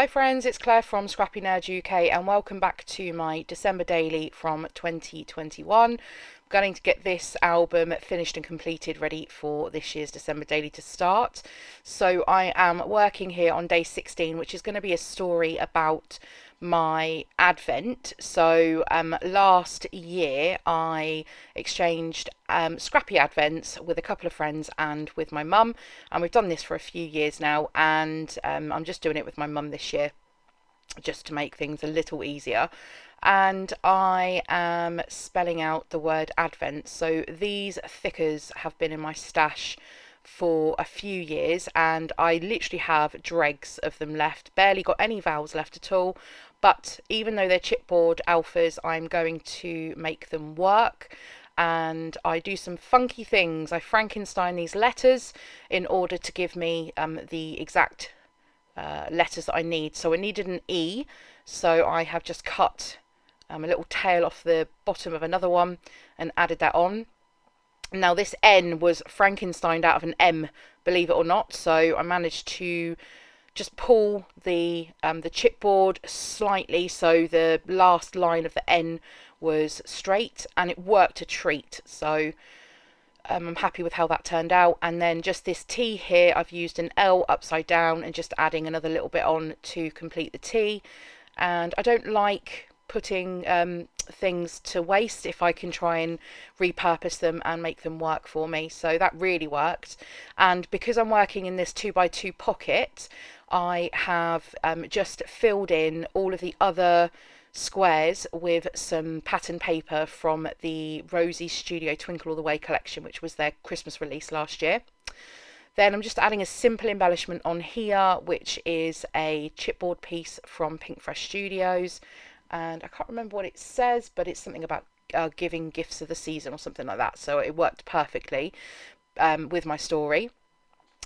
Hi friends, it's Claire from ScrappyNerdUK and welcome back to my December daily from 2021. I'm going to get this album finished and completed, ready for this year's December daily to start. So I am working here on day 16, which is going to be a story about my Advent. So last year I exchanged scrappy Advents with a couple of friends and with my mum, and we've done this for a few years now, and I'm just doing it with my mum this year just to make things a little easier. And I am spelling out the word Advent. So these thickers have been in my stash for a few years and I literally have dregs of them left, barely got any vowels left at all. But even though they're chipboard alphas, I'm going to make them work, and I do some funky things. I Frankenstein these letters in order to give me the exact letters that I need. So I needed an E, so I have just cut a little tail off the bottom of another one and added that on. Now this N was Frankensteined out of an M, believe it or not, so I managed to just pull the chipboard slightly so the last line of the N was straight, and it worked a treat. So I'm happy with how that turned out. And then just this T here, I've used an L upside down and just adding another little bit on to complete the T. And I don't like putting things to waste if I can try and repurpose them and make them work for me. So that really worked. And because I'm working in this 2x2 pocket, I have just filled in all of the other squares with some pattern paper from the Rosie Studio Twinkle All the Way collection, which was their Christmas release last year. Then I'm just adding a simple embellishment on here, which is a chipboard piece from Pink Fresh Studios, and I can't remember what it says, but it's something about giving gifts of the season or something like that, so it worked perfectly with my story.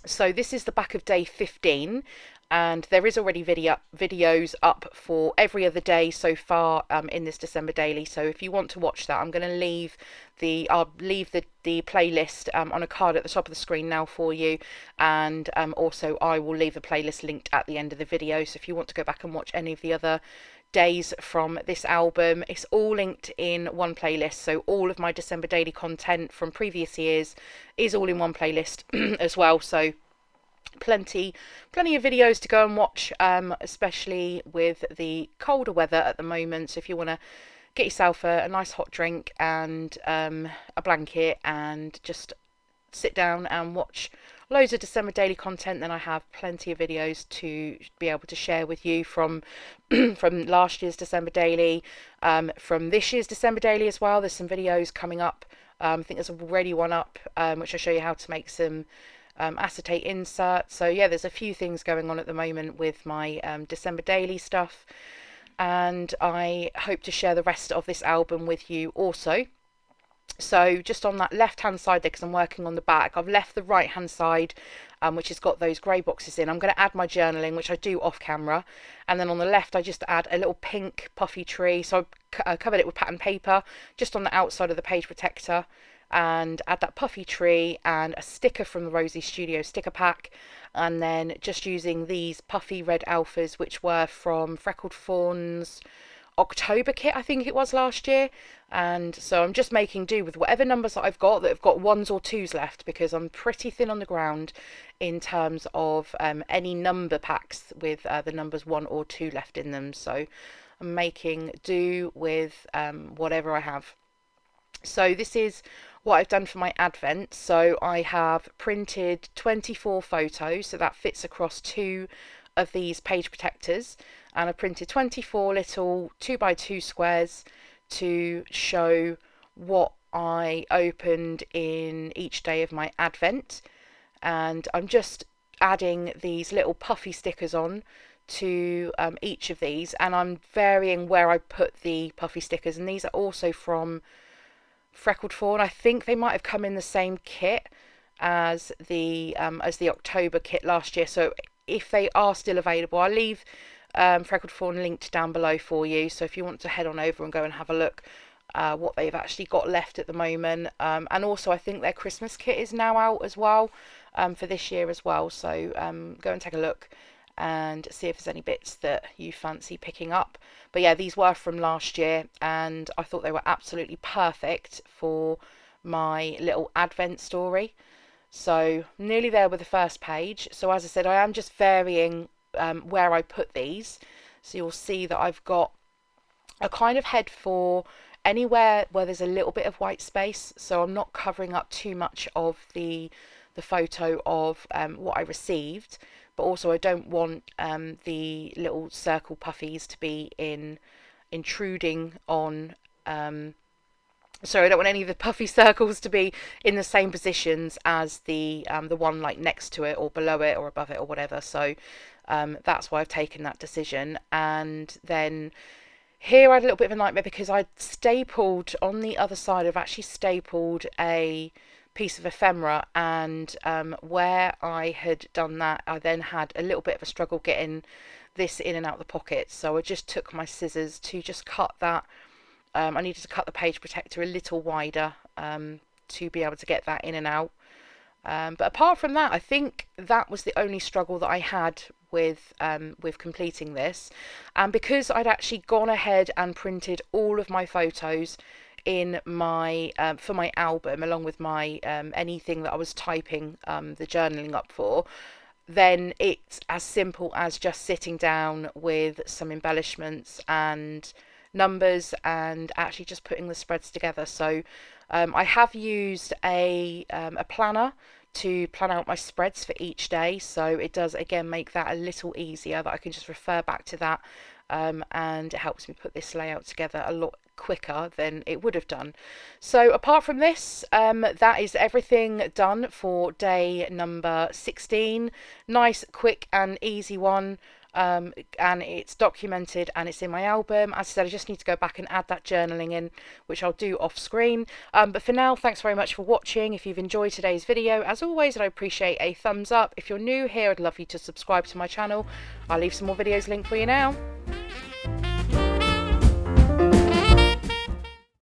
So this is the back of day 15, and there is already videos up for every other day so far in this December daily. So if you want to watch that, I'm going to leave the playlist on a card at the top of the screen now for you, and also I will leave the playlist linked at the end of the video. So if you want to go back and watch any of the other days from this album, it's all linked in one playlist. So all of my December daily content from previous years is all in one playlist as well. So plenty of videos to go and watch, especially with the colder weather at the moment. So if you want to get yourself a nice hot drink and a blanket and just sit down and watch loads of December daily content, then I have plenty of videos to be able to share with you from from last year's December daily, from this year's December daily as well. There's some videos coming up. I think there's already one up which I show you how to make some acetate inserts. So yeah, there's a few things going on at the moment with my December daily stuff, and I hope to share the rest of this album with you also. So just on that left hand side there, because I'm working on the back, I've left the right hand side which has got those grey boxes in. I'm going to add my journaling, which I do off camera, and then on the left I just add a little pink puffy tree. So I covered it with pattern paper just on the outside of the page protector, and add that puffy tree and a sticker from the Rosie Studio sticker pack, and then just using these puffy red alphas, which were from Freckled Fawn's October kit, I think it was last year. And so I'm just making do with whatever numbers that I've got that have got ones or twos left, because I'm pretty thin on the ground in terms of any number packs with the numbers 1 or 2 left in them. So I'm making do with whatever I have. So this is what I've done for my Advent. So I have printed 24 photos, so that fits across 2 of these page protectors, and I printed 24 little 2x2 squares to show what I opened in each day of my Advent. And I'm just adding these little puffy stickers on to each of these, and I'm varying where I put the puffy stickers, and these are also from Freckled Fawn. I think they might have come in the same kit as the October kit last year, so if they are still available, I'll leave Freckled Fawn linked down below for you. So if you want to head on over and go and have a look what they've actually got left at the moment, and also I think their Christmas kit is now out as well for this year as well. So go and take a look, and see if there's any bits that you fancy picking up. But yeah, these were from last year, and I thought they were absolutely perfect for my little advent story. So nearly there with the first page. So as I said, I am just varying where I put these. So you'll see that I've got a kind of head for anywhere where there's a little bit of white space, so I'm not covering up too much of the photo of what I received, but also I don't want the little circle puffies to be intruding on sorry, I don't want any of the puffy circles to be in the same positions as the one like next to it or below it or above it or whatever. So that's why I've taken that decision. And then here I had a little bit of a nightmare because I'd stapled on the other side. I've actually stapled a piece of ephemera, and where I had done that, I then had a little bit of a struggle getting this in and out the pocket. So I just took my scissors to just cut that. I needed to cut the page protector a little wider to be able to get that in and out. But apart from that, I think that was the only struggle that I had with completing this. And because I'd actually gone ahead and printed all of my photos in my for my album, along with my anything that I was typing the journaling up for, then it's as simple as just sitting down with some embellishments and numbers and actually just putting the spreads together. So I have used a planner to plan out my spreads for each day, so it does again make that a little easier, that I can just refer back to that, and it helps me put this layout together a lot quicker than it would have done. So apart from this, that is everything done for day number 16. Nice, quick and easy one. And it's documented and it's in my album. As I said, I just need to go back and add that journaling in, which I'll do off screen. But for now, thanks very much for watching. If you've enjoyed today's video, as always, I'd appreciate a thumbs up. If you're new here, I'd love you to subscribe to my channel. I'll leave some more videos linked for you now.